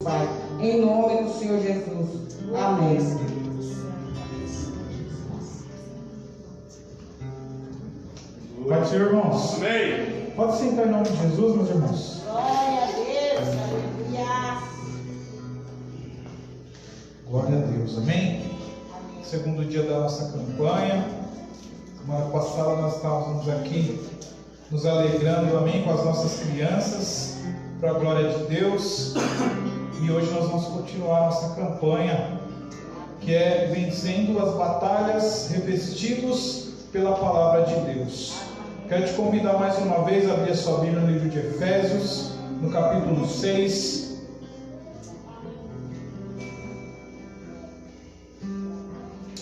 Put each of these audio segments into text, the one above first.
Pai, em nome do Senhor Jesus. Amém. Pode ser, irmãos? Amém. Pode sentar em nome de Jesus, meus irmãos. Glória a Deus, aleluia. Glória a Deus, amém? Segundo dia da nossa campanha. Semana passada nós estávamos aqui nos alegrando, amém, com as nossas crianças, para a glória de Deus. E hoje nós vamos continuar nossa campanha, que é vencendo as batalhas revestidos pela palavra de Deus. Quero te convidar mais uma vez a abrir a sua Bíblia no livro de Efésios, no capítulo 6.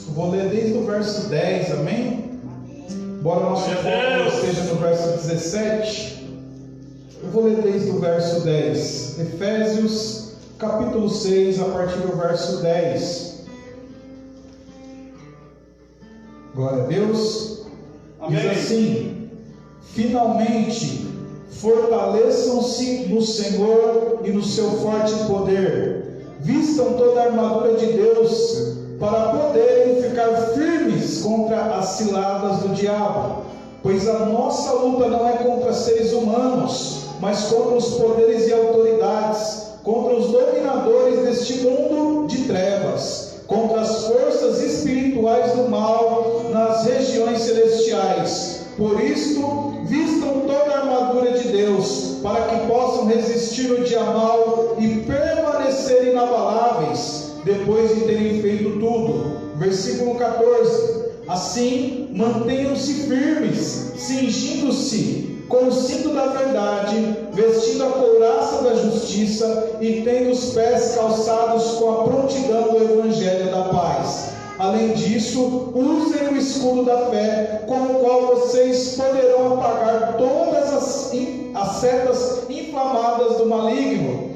Vou ler desde o verso 10, amém? Embora o nosso foco esteja no verso 17, eu vou ler desde o verso 10. Efésios, capítulo 6, a partir do verso 10. Glória a Deus. Amém. Diz assim: finalmente, fortaleçam-se no Senhor e no seu forte poder. Vistam toda a armadura de Deus, para poderem ficar firmes contra as ciladas do diabo. Pois a nossa luta não é contra seres humanos, mas contra os poderes e autoridades, contra os dominadores deste mundo de trevas, contra as forças espirituais do mal nas regiões celestiais. Por isto, vistam toda a armadura de Deus, para que possam resistir no dia mau e permanecer inabaláveis, depois de terem feito tudo. Versículo 14. Assim, mantenham-se firmes, cingindo-se com o cinto da verdade, vestindo a couraça da justiça e tendo os pés calçados com a prontidão do evangelho da paz. Além disso, usem o escudo da fé, com o qual vocês poderão apagar todas as setas inflamadas do maligno.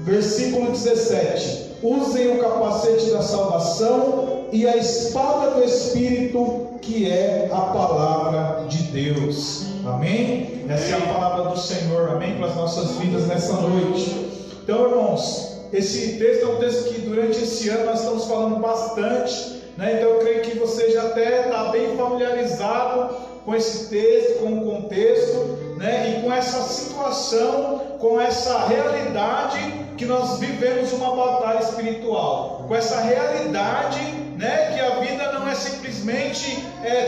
Versículo 17. Usem o capacete da salvação e a espada do Espírito, que é a palavra de Deus. Amém? Essa é a palavra do Senhor, amém? Para as nossas vidas nessa noite. Então, irmãos, esse texto é um texto que durante esse ano nós estamos falando bastante, né? Então eu creio que você já até está bem familiarizado com esse texto, com o contexto, né? E com essa situação, com essa realidade que nós vivemos uma batalha espiritual, com essa realidade, né, que a vida não é simplesmente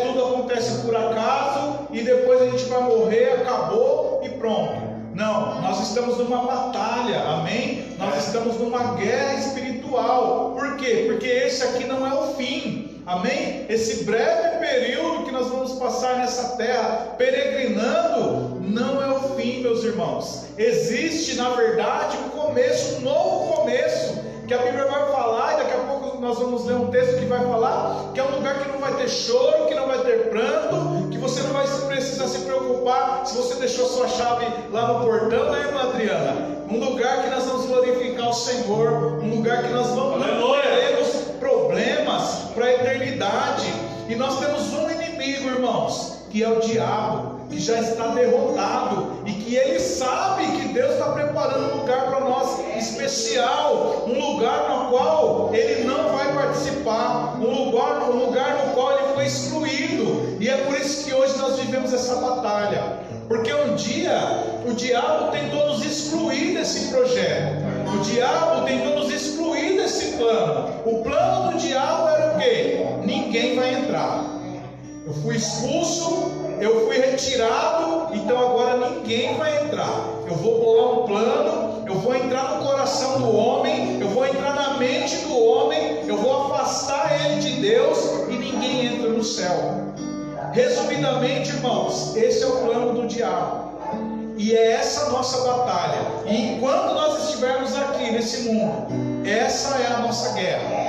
tudo acontece por acaso e depois a gente vai morrer, acabou e pronto. Não, nós estamos numa batalha, amém? Nós estamos numa guerra espiritual. Por quê? Porque esse aqui não é o fim, amém? Esse breve período que nós vamos passar nessa terra peregrinando não é o fim, meus irmãos. Existe, na verdade, um começo, um novo começo, que a Bíblia vai falar, e daqui a pouco nós vamos ler um texto que vai falar que é um lugar que não vai ter choro, que não vai ter pranto, que você não vai precisar se preocupar se você deixou sua chave lá no portão, né, irmã Adriana? Um lugar que nós vamos glorificar o Senhor, um lugar que nós vamos teremos problemas para a eternidade. E nós temos um inimigo, irmãos, que é o diabo, que já está derrotado e que ele sabe que Deus está preparando um lugar para nós especial, um lugar no qual ele não vai participar, um lugar no qual ele foi excluído. E é por isso que hoje nós vivemos essa batalha, porque um dia o diabo tentou nos excluir desse projeto, o diabo tentou nos excluir desse plano. O plano do diabo era o quê? Ninguém vai entrar. Eu fui expulso, eu fui retirado, então agora ninguém vai entrar. Eu vou bolar um plano, eu vou entrar no coração do homem, eu vou entrar na mente do homem, eu vou afastar ele de Deus e ninguém entra no céu. Resumidamente, irmãos, esse é o plano do diabo. E é essa a nossa batalha. E enquanto nós estivermos aqui nesse mundo, essa é a nossa guerra.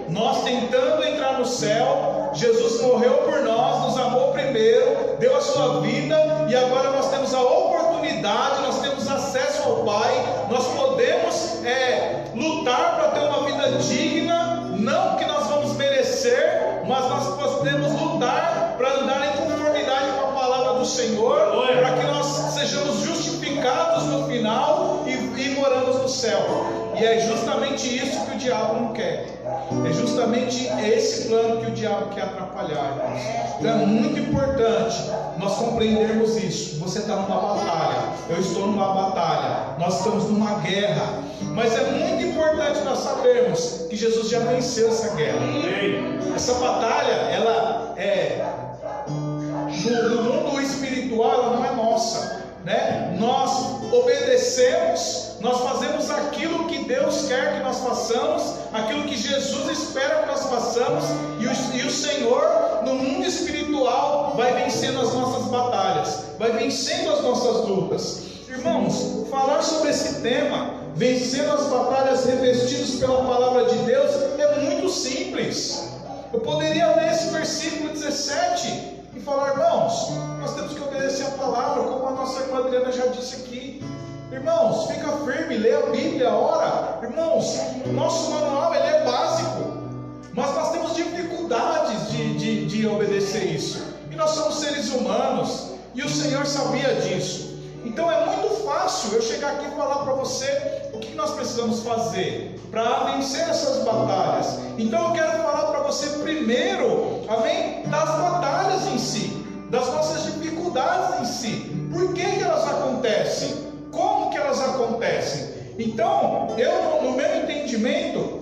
Nós tentando entrar no céu, Jesus morreu por nós, nos amou primeiro, deu a sua vida, e agora nós temos a oportunidade, nós temos acesso ao Pai, nós podemos lutar para ter uma vida digna, não que nós vamos merecer, mas nós podemos lutar para andar em conformidade com a palavra do Senhor, para que nós sejamos justificados no final e moramos no céu. E é justamente isso que o diabo não quer. É justamente esse plano que o diabo quer atrapalhar, irmãos. Então é muito importante nós compreendermos isso. Você está numa batalha, eu estou numa batalha, nós estamos numa guerra. Mas é muito importante nós sabermos que Jesus já venceu essa guerra. Essa batalha, ela é no mundo espiritual, ela não é nossa, né? Nós obedecemos, nós fazemos aquilo que Deus quer que nós façamos, aquilo que Jesus espera que nós façamos, e o Senhor no mundo espiritual vai vencendo as nossas batalhas, vai vencendo as nossas lutas. Irmãos, falar sobre esse tema, vencendo as batalhas revestidos pela palavra de Deus, é muito simples. Eu poderia ler esse versículo 17 e falar: irmãos, nós temos que obedecer a palavra, como a nossa irmã Adriana já disse aqui. Irmãos, fica firme, lê a Bíblia, ora. Irmãos, o nosso manual ele é básico, mas nós temos dificuldades de obedecer isso. E nós somos seres humanos, e o Senhor sabia disso. Então é muito fácil eu chegar aqui e falar para você o que nós precisamos fazer para vencer essas batalhas. Então eu quero falar para você primeiro, amém, das batalhas em si, das nossas dificuldades em si. Por que elas acontecem? Como que elas acontecem? Então, eu, no meu entendimento,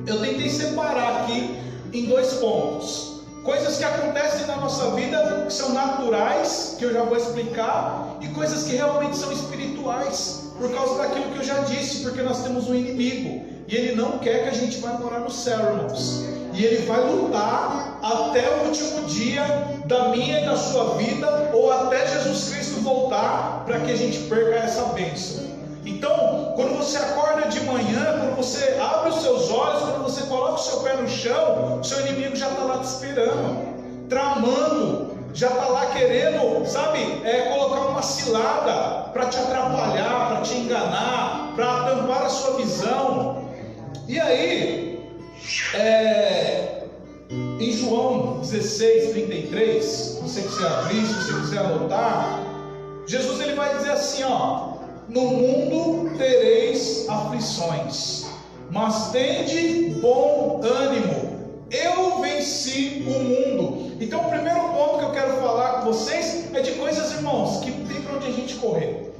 eu tentei separar aqui em 2 pontos. Coisas que acontecem na nossa vida, que são naturais, que eu já vou explicar, e coisas que realmente são espirituais, por causa daquilo que eu já disse, porque nós temos um inimigo, e ele não quer que a gente vá morar no céu, irmãos. E ele vai lutar até o último dia da minha e da sua vida, ou até Jesus Cristo voltar, para que a gente perca essa bênção. Então, quando você acorda de manhã, quando você abre os seus olhos, quando você coloca o seu pé no chão, o seu inimigo já está lá te esperando, tramando, já está lá querendo, sabe, colocar uma cilada para te atrapalhar, para te enganar, para tampar a sua visão. E aí, em João 16:33, se você quiser abrir, se você quiser anotar, Jesus ele vai dizer assim, ó: no mundo tereis aflições, mas tende bom ânimo, eu venci o mundo. Então o primeiro ponto que eu quero falar com vocês é de coisas, irmãos, que não tem para onde a gente correr,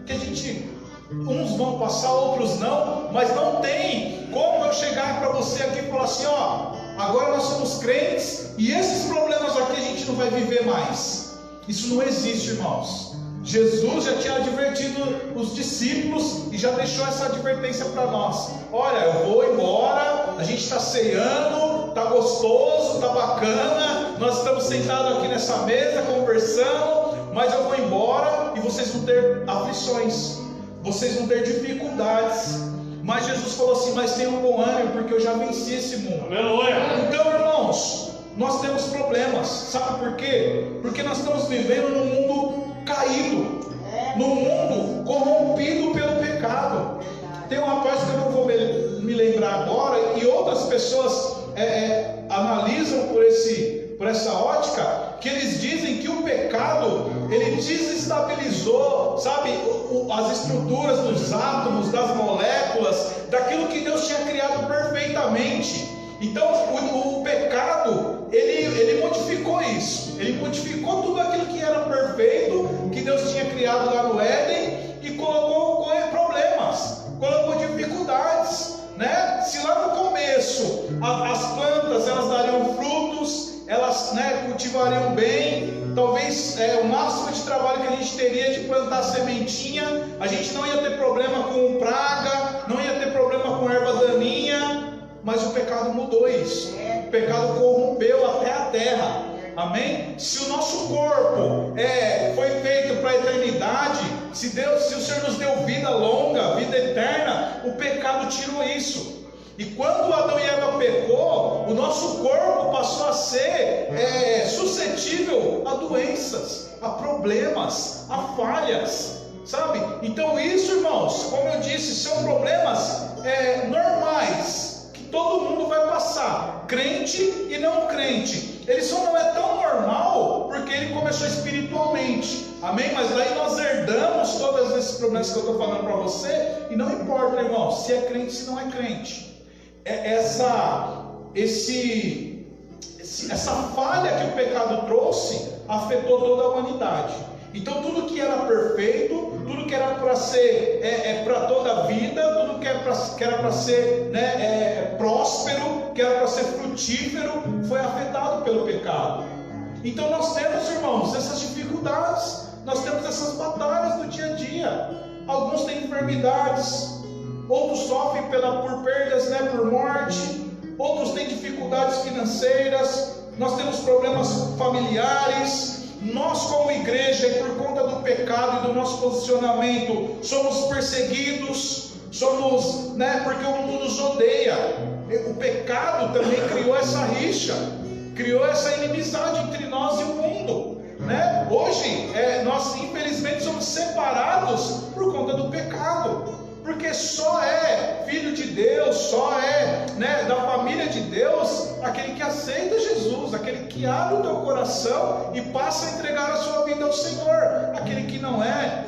que a gente, uns vão passar, outros não, mas não tem como eu chegar para você aqui e falar assim, ó, agora nós somos crentes e esses problemas aqui a gente não vai viver mais. Isso não existe, irmãos. Jesus já tinha advertido os discípulos e já deixou essa advertência para nós. Olha, eu vou embora, a gente está ceando, está gostoso, está bacana, nós estamos sentados aqui nessa mesa conversando, mas eu vou embora e vocês vão ter aflições, vocês vão ter dificuldades. Mas Jesus falou assim, mas tenham bom ânimo, porque eu já venci esse mundo. Aleluia. Então, irmãos, nós temos problemas, sabe por quê? Porque nós estamos vivendo num mundo caído, num mundo corrompido pelo pecado. Tem um rapaz que eu não vou me lembrar agora, e outras pessoas analisam por essa ótica, que eles dizem que o pecado, ele desestabilizou, sabe, as estruturas dos átomos, das moléculas, daquilo que Deus tinha criado perfeitamente. Então o pecado, ele modificou isso, ele modificou tudo aquilo que era perfeito, que Deus tinha criado lá no Éden, e colocou problemas, colocou dificuldades, né? Se lá no começo as plantas elas dariam frutos, elas, né, cultivariam bem, talvez o máximo de trabalho que a gente teria de plantar sementinha, a gente não ia ter problema com praga, não ia ter problema com erva daninha. Mas o pecado mudou isso. O pecado corrompeu até a terra. Amém? Se o nosso corpo foi feito para a eternidade, se o Senhor nos deu vida longa, vida eterna, o pecado tirou isso. E quando Adão e Eva pecou, o nosso corpo passou a ser suscetível a doenças, a problemas, a falhas, sabe? Então isso, irmãos, como eu disse, são problemas normais, todo mundo vai passar, crente e não crente. Ele só não é tão normal porque ele começou espiritualmente, amém? Mas daí nós herdamos todos esses problemas que eu estou falando para você, e não importa, irmão, se é crente, se não é crente. Essa falha que o pecado trouxe afetou toda a humanidade. Então tudo que era perfeito, tudo que era para ser para toda a vida, tudo que era para ser próspero, que era para ser frutífero, foi afetado pelo pecado. Então nós temos, irmãos, essas dificuldades, nós temos essas batalhas do dia a dia. Alguns têm enfermidades, outros sofrem por perdas, por morte, outros têm dificuldades financeiras, nós temos problemas familiares. Nós, como igreja, por conta do pecado e do nosso posicionamento, somos perseguidos, porque o mundo nos odeia. O pecado também criou essa rixa, criou essa inimizade entre nós e o mundo, Hoje, nós infelizmente somos separados por conta do pecado, porque só é filho de Deus, só é da família de Deus aquele que aceita Jesus, aquele que abre o teu coração e passa a entregar a sua vida ao Senhor. Aquele que não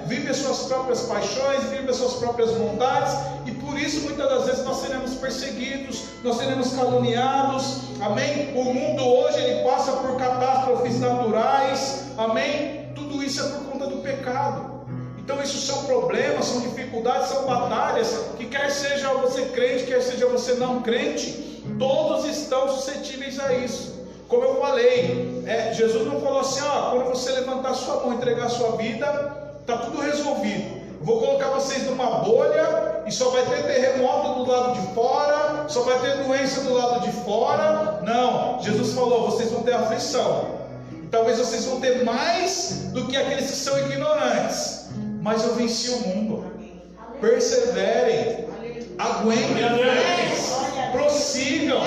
vive as suas próprias paixões, vive as suas próprias vontades, e por isso muitas das vezes nós seremos perseguidos, nós seremos caluniados, amém? O mundo hoje ele passa por catástrofes naturais, amém? Tudo isso é por conta do pecado. Então isso são problemas, são dificuldades, são batalhas, que quer seja você crente, quer seja você não crente, todos estão suscetíveis a isso. Como eu falei, Jesus não falou assim, quando você levantar sua mão e entregar sua vida, está tudo resolvido. Vou colocar vocês numa bolha e só vai ter terremoto do lado de fora, só vai ter doença do lado de fora. Não, Jesus falou, vocês vão ter aflição. Talvez vocês vão ter mais do que aqueles que são ignorantes. Mas eu venci o mundo. Perseverem, aguentem, prossigam,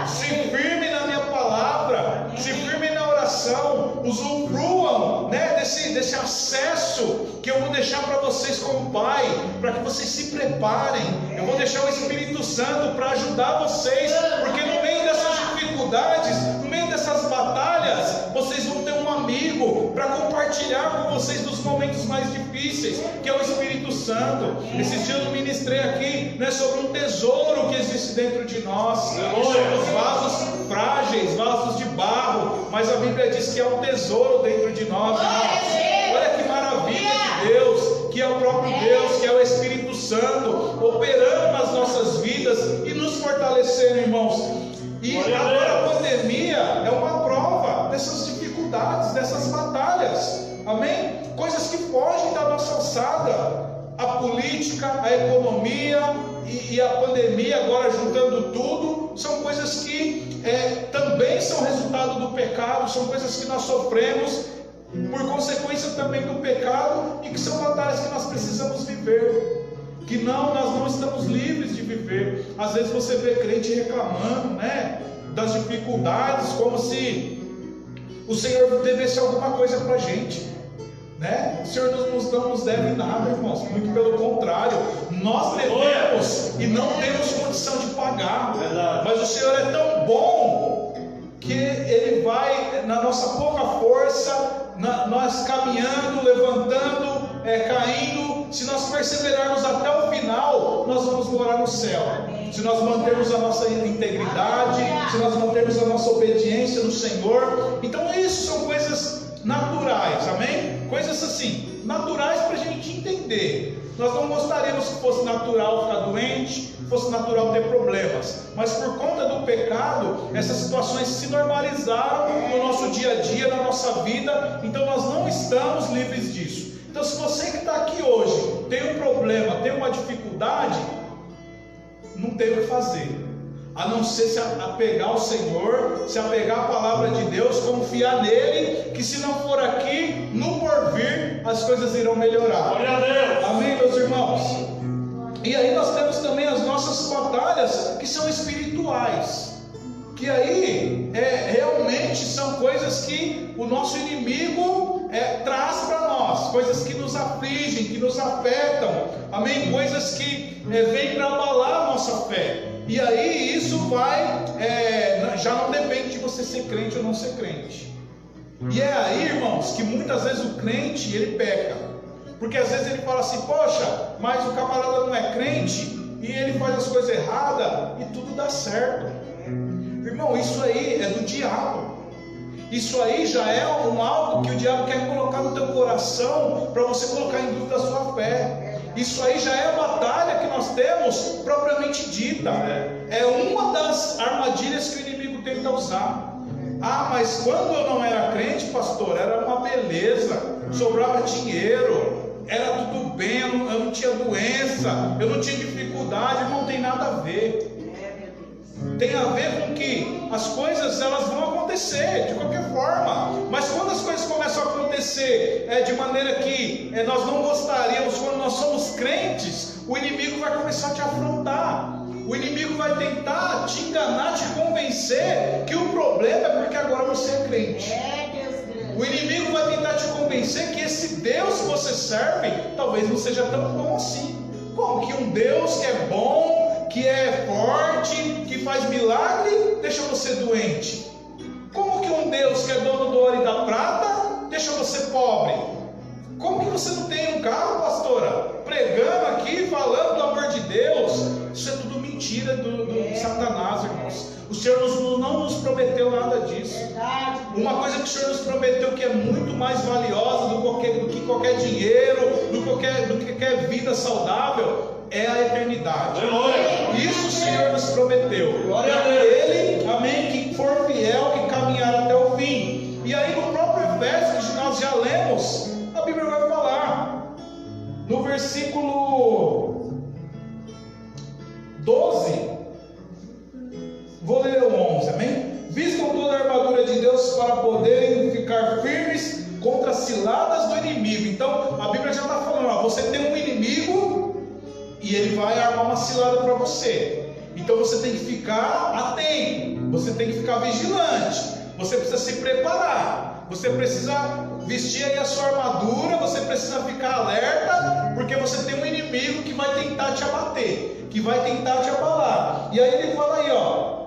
se firmem na minha palavra, se firmem na oração, usufruam desse acesso que eu vou deixar para vocês como Pai, para que vocês se preparem. Eu vou deixar o Espírito Santo para ajudar vocês, porque no meio dessas dificuldades, no meio dessas batalhas, vocês vão ter um amigo para compartilhar com vocês nos momentos mais difíceis, que é o Espírito Santo. Esses dias eu ministrei aqui sobre um tesouro que existe dentro de nós. Somos vasos frágeis, vasos de barro, mas a Bíblia diz que é um tesouro dentro de nós. Olha que maravilha de Deus, que é o próprio Deus, que é o Espírito Santo operando nas nossas vidas e nos fortalecendo, irmãos. E agora a pandemia é uma prova dessas dificuldades, dessas batalhas, amém? Coisas que fogem da nossa alçada, a política, a economia e a pandemia, agora juntando tudo, são coisas que também são resultado do pecado, são coisas que nós sofremos por consequência também do pecado, e que são batalhas que nós precisamos viver, que nós não estamos livres de viver. Às vezes você vê crente reclamando das dificuldades, como se o Senhor devesse alguma coisa para a gente, O Senhor não nos deve nada, irmãos, muito pelo contrário, nós devemos e não temos condição de pagar, mas o Senhor é tão bom que Ele vai, na nossa pouca força, nós caminhando, levantando, caindo, se nós perseverarmos até o final, nós vamos morar no céu. Se nós mantermos a nossa integridade, se nós mantermos a nossa obediência no Senhor. Então isso são coisas naturais, amém? Coisas assim, naturais para a gente entender. Nós não gostaríamos que fosse natural ficar doente, fosse natural ter problemas, mas por conta do pecado, essas situações se normalizaram no nosso dia a dia, na nossa vida, então nós não estamos livres disso. Então se você que está aqui hoje tem um problema, tem uma dificuldade, não tem o que fazer, a não ser se apegar ao Senhor, se apegar à palavra de Deus, confiar nele, que se não for aqui, no porvir, as coisas irão melhorar. Glória a Deus. Amém, meus irmãos? E aí nós temos também as nossas batalhas, que são espirituais, que aí realmente são coisas que o nosso inimigo traz para nós, coisas que nos afligem, que nos afetam, amém? Coisas que vêm para abalar a nossa fé. E aí isso vai, já não depende de você ser crente ou não ser crente. E é aí, irmãos, que muitas vezes o crente, ele peca. Porque às vezes ele fala assim, poxa, mas o camarada não é crente, e ele faz as coisas erradas, e tudo dá certo. Irmão, isso aí é do diabo. Isso aí já é algo que o diabo quer colocar no teu coração, para você colocar em dúvida a sua fé. Isso aí já é a batalha que nós temos, propriamente dita. É uma das armadilhas que o inimigo tenta usar. Ah, mas quando eu não era crente, pastor, era uma beleza, sobrava dinheiro, era tudo bem, eu não tinha doença, eu não tinha dificuldade. Não tem nada a ver. Tem a ver com que as coisas elas vão acontecer de qualquer forma, mas quando as coisas começam a acontecer de maneira que nós não gostaríamos, quando nós somos crentes, o inimigo vai começar a te afrontar. O inimigo vai tentar te enganar, te convencer que o problema é porque agora você é crente. O inimigo vai tentar te convencer que esse Deus que você serve talvez não seja tão bom assim. Como que um Deus que é bom, que é forte, que faz milagre, deixa você doente? Como que um Deus que é dono do ouro e da prata deixa você pobre? Como que você não tem um carro, pastora? Pregando aqui, falando do amor de Deus. Isso é tudo mentira do Satanás, irmãos. O Senhor não nos prometeu nada disso. Uma coisa que o Senhor nos prometeu que é muito mais valiosa do que qualquer dinheiro, do que qualquer vida saudável, é a eternidade. Isso o Senhor nos prometeu. Ele, amém, que for fiel, que caminhar até o fim. E aí no próprio Efésios, que nós já lemos, a Bíblia vai falar, no versículo 12, vou ler o 11, amém? Vistam toda a armadura de Deus para poderem ficar firmes contra as ciladas do inimigo. Então a Bíblia já está falando, ó, você tem um inimigo e ele vai armar uma cilada para você. Então você tem que ficar atento, você tem que ficar vigilante, você precisa se preparar, você precisa vestir aí a sua armadura, você precisa ficar alerta, porque você tem um inimigo que vai tentar te abater, que vai tentar te abalar. E aí ele fala aí, ó,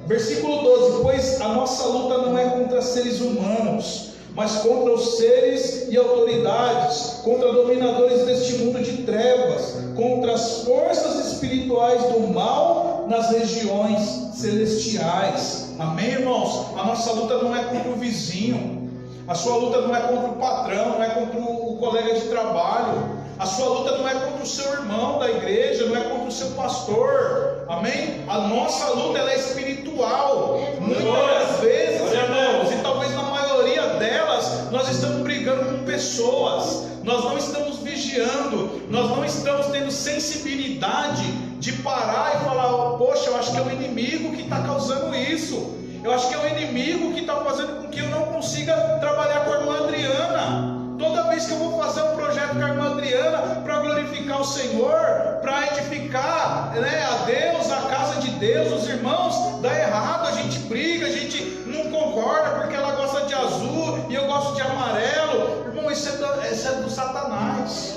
versículo 12: pois a nossa luta não é contra seres humanos, mas contra os seres e autoridades, contra dominadores deste mundo de trevas, contra as forças espirituais do mal nas regiões celestiais. Amém, irmãos? A nossa luta não é contra o vizinho, a sua luta não é contra o patrão, não é contra o colega de trabalho, a sua luta não é contra o seu irmão da igreja, não é contra o seu pastor. Amém? A nossa luta ela é espiritual. Muitas das vezes, irmãos, e talvez na maioria delas, nós estamos brigando com pessoas, nós não estamos vigiando, nós não estamos tendo sensibilidade de parar e falar, poxa, eu acho que é o inimigo que está causando isso, eu acho que é o inimigo que está fazendo com que eu não consiga trabalhar com a irmã Adriana. Toda vez que eu vou fazer um projeto com a irmã Adriana para glorificar o Senhor, para edificar, a Deus, a casa de Deus, os irmãos, dá errado, a gente briga, a gente não concorda porque ela gosta de azul e eu gosto de amarelo. Irmão, isso é do Satanás.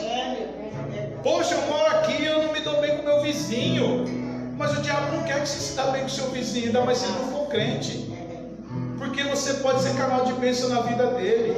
Poxa, eu moro aqui, eu não me dou bem com meu vizinho, mas o diabo não quer que você se dê bem com seu vizinho, ainda mais se ele não for crente, porque você pode ser canal de bênção na vida dele.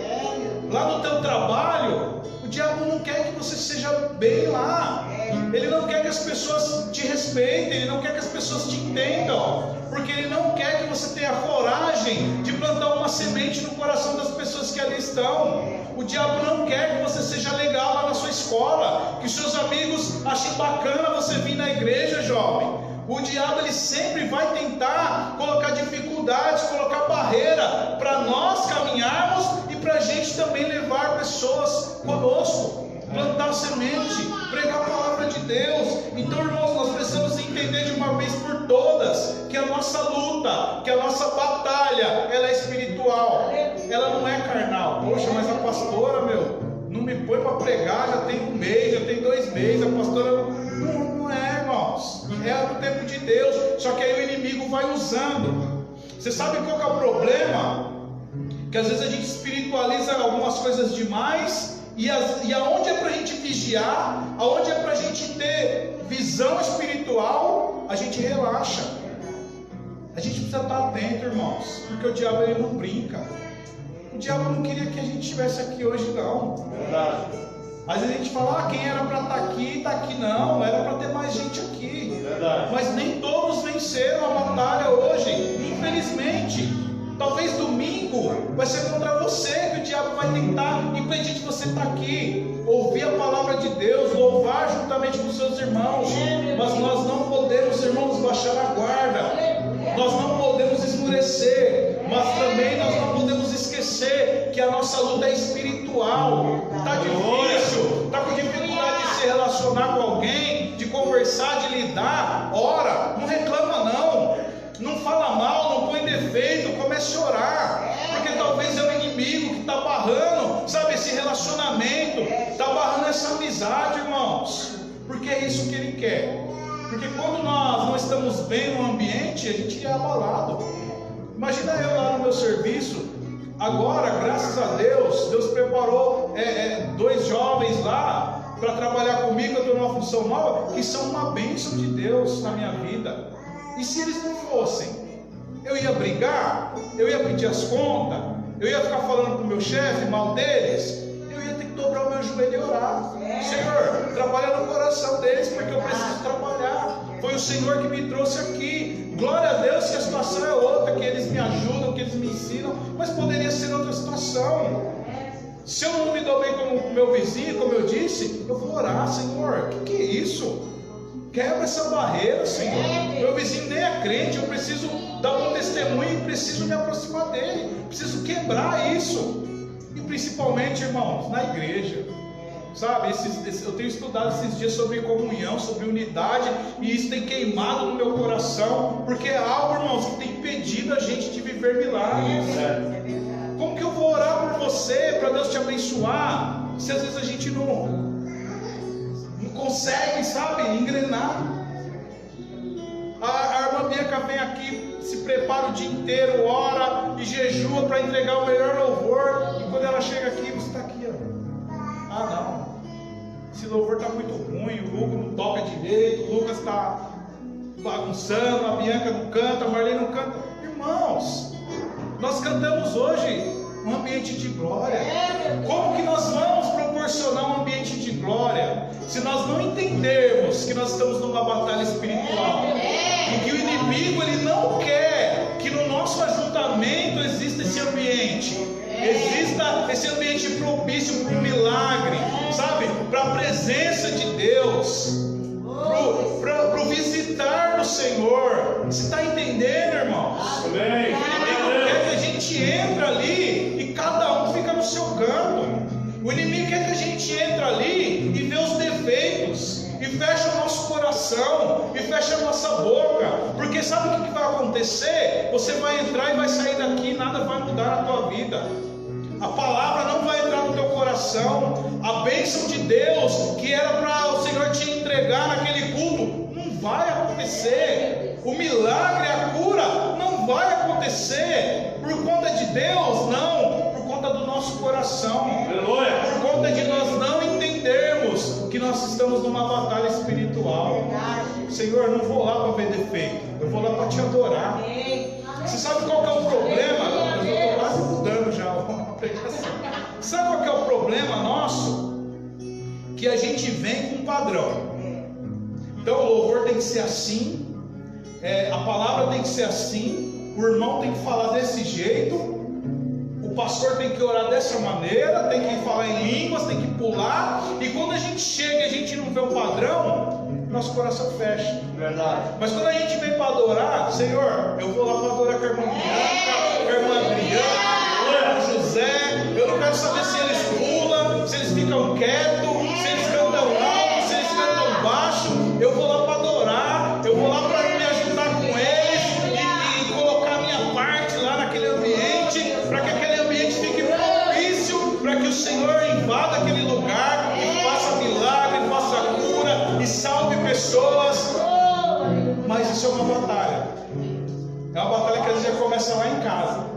Lá no teu trabalho, o diabo não quer que você seja bem lá. Ele não quer que as pessoas te respeitem, ele não quer que as pessoas te entendam, porque ele não quer que você tenha coragem de plantar uma semente no coração das pessoas que ali estão. O diabo não quer que você seja legal lá na sua escola, que seus amigos achem bacana você vir na igreja, jovem. O diabo ele sempre vai tentar colocar dificuldades, colocar barreira para nós caminharmos e para a gente também levar pessoas conosco, plantar semente, pregar a palavra de Deus. Então, irmãos, nós precisamos entender de uma vez por todas que a nossa luta, que a nossa batalha, ela é espiritual, ela não é carnal. Poxa, mas a pastora, não me põe para pregar, já tem 1 mês, já tem 2 meses, a pastora não é, irmãos, é do tempo de Deus. Só que aí o inimigo vai usando. Você sabe qual que é o problema? Que às vezes a gente espiritualiza algumas coisas demais, e aonde é para a gente vigiar, aonde é para a gente ter visão espiritual, a gente relaxa. A gente precisa estar atento, irmãos, porque o diabo ele não brinca. O diabo não queria que a gente estivesse aqui hoje, não. Verdade. Às vezes a gente fala, quem era para estar aqui, está aqui. Não, era para ter mais gente aqui. Verdade. Mas nem todos venceram a batalha hoje, infelizmente. Talvez domingo vai ser contra você que o diabo vai tentar impedir de você estar aqui, ouvir a palavra de Deus, louvar juntamente com seus irmãos. Mas nós não podemos, irmãos, baixar a guarda. Nós não podemos esmurecer, mas também nós não podemos esquecer que a nossa luta é espiritual. Está difícil, está com dificuldade de se relacionar com alguém, de conversar, de lidar. Ora, não reclama não, não fala mal, não põe defeito, comece a orar, porque talvez é o inimigo que está barrando, sabe, esse relacionamento, está barrando essa amizade, irmãos, porque é isso que ele quer. Porque quando nós não estamos bem no ambiente, a gente é abalado. Imagina eu lá no meu serviço. Agora, graças a Deus, Deus preparou 2 jovens lá para trabalhar comigo. Eu estou numa função nova, que são uma bênção de Deus na minha vida. E se eles não fossem, eu ia brigar, eu ia pedir as contas, eu ia ficar falando para o meu chefe mal deles. Eu ia ter que dobrar o meu joelho e orar. Senhor, trabalha no coração deles, porque eu preciso trabalhar. Foi o Senhor que me trouxe aqui. Glória a Deus que a situação é outra, que eles me ajudam, que eles me ensinam, mas poderia ser outra situação. Se eu não me dou bem com o meu vizinho, como eu disse, eu vou orar. Senhor, o que é isso? Quebra essa barreira, Senhor. Meu vizinho nem é crente, eu preciso dar um testemunho e preciso me aproximar dele. Preciso quebrar isso. E principalmente, irmãos, na igreja. Sabe, eu tenho estudado esses dias sobre comunhão, sobre unidade, e isso tem queimado no meu coração, porque é algo, irmãos, que tem impedido a gente de viver milagres. Como que eu vou orar por você, para Deus te abençoar, se às vezes a gente não consegue, sabe, engrenar? A irmã Bianca vem aqui, se prepara o dia inteiro, ora e jejua para entregar o melhor louvor, e quando ela chega aqui, você está aqui, ó. Ah, não, esse louvor está muito ruim, o Hugo não toca direito, o Lucas está bagunçando, a Bianca não canta, a Marlene não canta. Irmãos, nós cantamos hoje um ambiente de glória. Como que nós vamos proporcionar um ambiente de glória se nós não entendermos que nós estamos numa batalha espiritual? E que o inimigo ele não quer que no nosso ajuntamento exista esse ambiente. Exista esse ambiente propício para o milagre, sabe? Para a presença de Deus, para o visitar do Senhor. Você está entendendo, irmãos? Amém. O inimigo quer que a gente entre ali e cada um fica no seu canto. O inimigo quer que a gente entre ali e vê os defeitos, e fecha o nosso coração, e fecha a nossa boca, porque sabe o que vai acontecer? Você vai entrar e vai sair daqui e nada vai mudar na tua vida. A palavra não vai entrar no teu coração. A bênção de Deus, que era para o Senhor te entregar naquele culto, não vai acontecer. O milagre, a cura, não vai acontecer por conta de Deus, não, por conta do nosso coração. Aleluia. Por conta de nós não entendermos que nós estamos numa batalha espiritual. Senhor, eu não vou lá para ver defeito, eu vou lá para te adorar. Você sabe qual que é o problema? Eu estou quase mudando já a pregação. Sabe qual que é o problema nosso? Que a gente vem com um padrão. Então o louvor tem que ser assim, a palavra tem que ser assim, o irmão tem que falar desse jeito, o pastor tem que orar dessa maneira, tem que falar em línguas, tem que pular. E quando a gente chega e a gente não vê o padrão, nosso coração fecha. Verdade. Mas quando a gente vem para adorar, Senhor, eu vou lá para adorar com a irmã Bianca, com a irmã Adriana, com o José. Eu não quero saber se eles pulam, se eles ficam quietos, se eles cantam alto, se eles cantam baixo. Eu vou lá para adorar, eu vou lá para me ajudar com eles e colocar a minha parte lá naquele ambiente, para que aquele ambiente fique propício, para que o Senhor invada aquele lugar e faça milagre, faça cura e salve pessoas. Mas isso é uma batalha. É uma batalha que às vezes já começa lá em casa.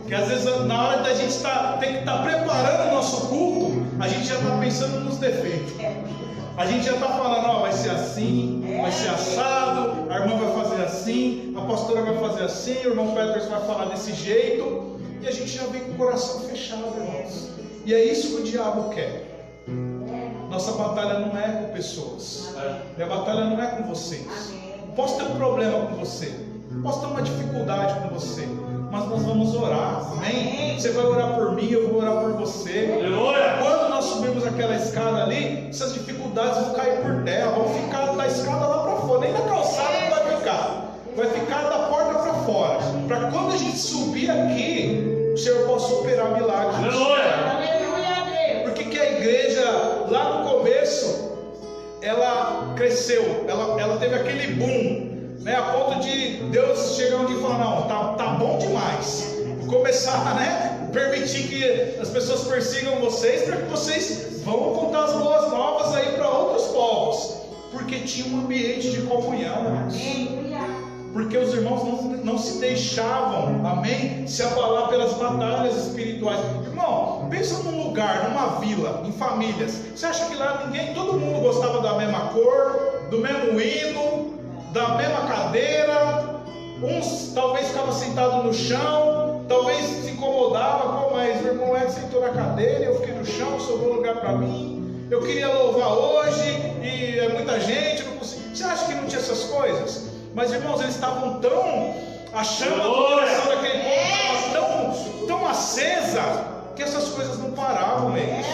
Que às vezes na hora da gente tem que estar preparando o nosso culto, a gente já está pensando nos defeitos. A gente já está falando, ó, vai ser assim, vai ser assado, a irmã vai fazer assim, a pastora vai fazer assim, o irmão Peterson vai falar desse jeito, e a gente já vem com o coração fechado, irmãos. E é isso que o diabo quer. Nossa batalha não é com pessoas, minha batalha não é com vocês. Posso ter um problema com você, posso ter uma dificuldade com você, mas nós vamos orar, amém? Você vai orar por mim, eu vou orar por você. Quando nós subirmos aquela escada ali, essas dificuldades vão cair por terra, vão ficar da escada lá para fora, nem na calçada vai ficar da porta para fora, para quando a gente subir aqui, o Senhor possa operar milagres. Por que a igreja lá no começo ela cresceu, ela teve aquele boom, né, a ponto de Deus chegar um dia e falar, não, tá bom demais, começar, né, permitir que as pessoas persigam vocês, para que vocês vão contar as boas novas aí para outros povos, porque tinha um ambiente de comunhão, porque os irmãos não se deixavam, amém, se abalar pelas batalhas espirituais. Irmão, pensa num lugar, numa vila, em famílias. Você acha que lá todo mundo gostava da mesma cor, do mesmo hino, da mesma cadeira? Uns talvez ficavam sentados no chão, talvez se incomodavam, pô, mas o irmão Ed sentou na cadeira, eu fiquei no chão, sobrou lugar para mim. Eu queria louvar hoje e é muita gente, não consigo. Você acha que não tinha essas coisas? Mas irmãos, eles estavam tão, a chama do coração daquele povo estava tão acesa, que essas coisas não paravam mesmo.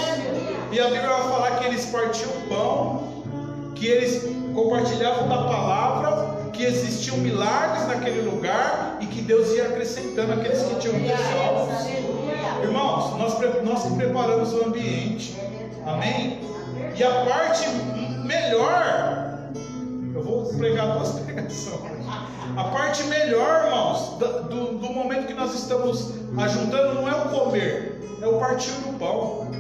E a Bíblia vai falar que eles partiam o pão, que eles compartilhavam da palavra, que existiam milagres naquele lugar e que Deus ia acrescentando aqueles que tinham pessoas. Irmãos, nós que preparamos o ambiente, amém? E a parte melhor, eu vou pregar duas pregações. A parte melhor, irmãos, do momento que nós estamos ajuntando não é o comer, é o partir do pão.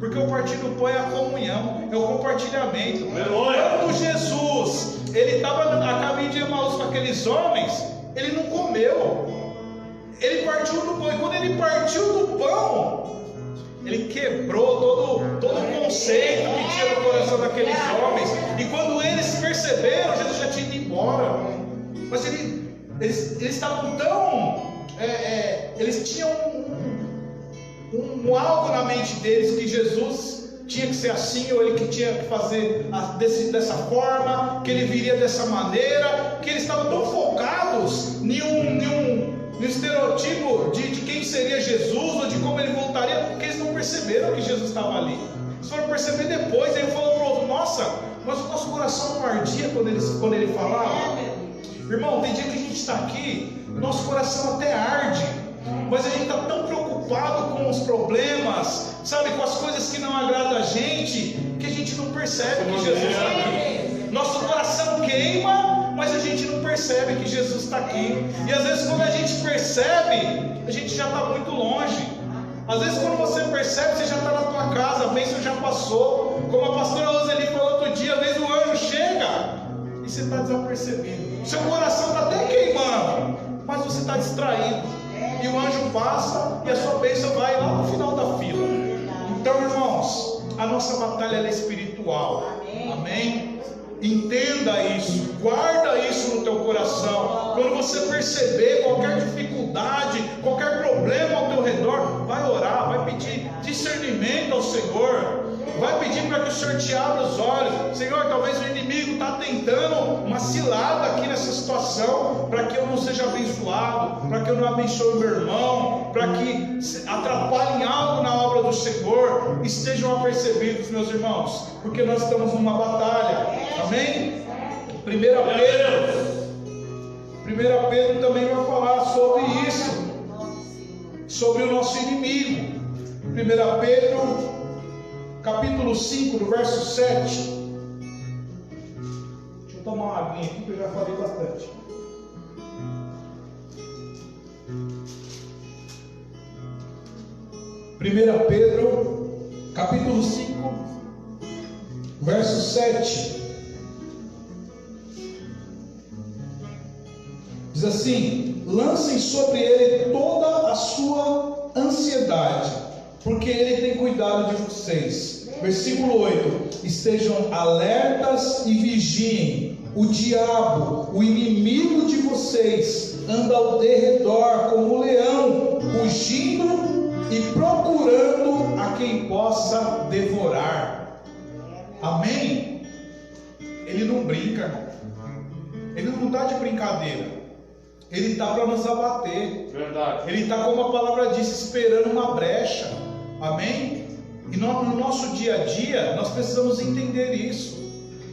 Porque o partir do pão é a comunhão, é o compartilhamento. Quando Jesus, ele estava a caminho de Emaús com aqueles homens, ele não comeu. Ele partiu do pão, e quando ele partiu do pão, ele quebrou todo o conceito que tinha no coração daqueles homens. E quando eles perceberam, Jesus já tinha ido embora. Mas eles estavam tão... eles tinham algo na mente deles, que Jesus tinha que ser assim, ou ele que tinha que fazer dessa forma, que ele viria dessa maneira, que eles estavam tão focados em um estereotipo de quem seria Jesus, ou de como ele voltaria, que eles não perceberam que Jesus estava ali. Eles foram perceber depois. Aí ele falou para o outro, nossa, mas o nosso coração não ardia quando ele falava. Irmão, tem dia que a gente está aqui, nosso coração até arde, mas a gente está tão preocupado com os problemas, sabe, com as coisas que não agradam a gente, que a gente não percebe que Jesus está aqui. Nosso coração queima, mas a gente não percebe que Jesus está aqui. E às vezes quando a gente percebe, a gente já está muito longe. Às vezes quando você percebe, você já está na tua casa, a bênção já passou. Como a pastora Roseli falou outro dia, às vezes o anjo chega e você está desapercebido. Seu coração está até queimando, mas você está distraído. E o anjo passa e a sua bênção vai lá no final da fila. Então, irmãos, a nossa batalha é espiritual. Amém? Entenda isso, guarda isso no teu coração. Quando você perceber qualquer dificuldade, qualquer problema ao teu redor, vai orar, vai pedir discernimento ao Senhor. Vai pedir para que o Senhor te abra os olhos. Senhor, talvez o inimigo está tentando uma cilada aqui nessa situação, para que eu não seja abençoado, para que eu não abençoe meu irmão, para que atrapalhem algo na obra do Senhor. Estejam apercebidos, meus irmãos, porque nós estamos numa batalha. Amém? 1 Pedro também vai falar sobre isso, sobre o nosso inimigo. 1 Pedro capítulo 5, do verso 7. Deixa eu tomar uma aguinha aqui, que eu já falei bastante. Pedro, capítulo 5, verso 7. Diz assim: lancem sobre ele toda a sua ansiedade, porque ele tem cuidado de vocês. Versículo 8: estejam alertas e vigiem. O diabo, o inimigo de vocês, anda ao derredor como um leão, rugindo e procurando a quem possa devorar. Amém? Ele não brinca, irmão. Ele não está de brincadeira. Ele está para nos abater. Verdade. Ele está, como a palavra diz, esperando uma brecha. Amém? E no nosso dia a dia, nós precisamos entender isso.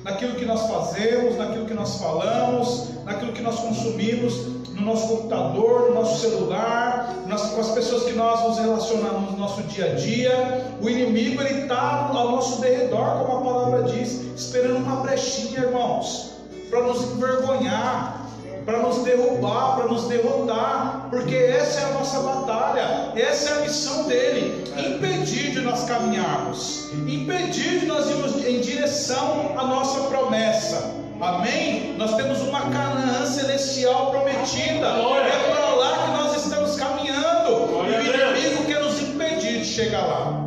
Naquilo que nós fazemos, naquilo que nós falamos, naquilo que nós consumimos, no nosso computador, no nosso celular, com as pessoas que nós nos relacionamos no nosso dia a dia. O inimigo, ele está ao nosso derredor, como a palavra diz, esperando uma brechinha, irmãos, para nos envergonhar, para nos derrubar, para nos derrotar, porque essa é a nossa batalha, essa é a missão dele, impedir de nós caminharmos, impedir de nós irmos em direção à nossa promessa. Amém? Nós temos uma Canaã celestial prometida, é para lá que nós estamos caminhando, e o inimigo quer nos impedir de chegar lá.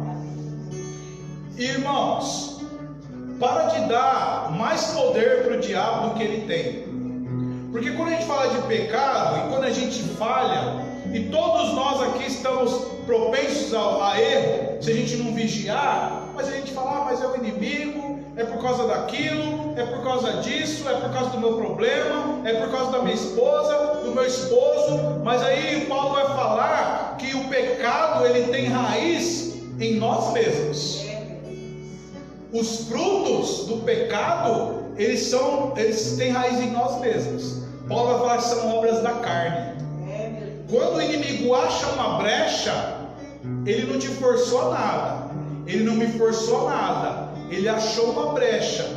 Irmãos, para de dar mais poder para o diabo do que ele tem. Porque quando a gente fala de pecado, e quando a gente falha, e todos nós aqui estamos propensos a erro, se a gente não vigiar, mas a gente fala, mas é o inimigo, é por causa daquilo, é por causa disso, é por causa do meu problema, é por causa da minha esposa, do meu esposo. Mas aí Paulo vai falar que o pecado, ele tem raiz em nós mesmos. Os frutos do pecado, eles têm raiz em nós mesmos. Paulo vai falar que são obras da carne. Quando o inimigo acha uma brecha, ele não te forçou a nada, ele não me forçou a nada, ele achou uma brecha,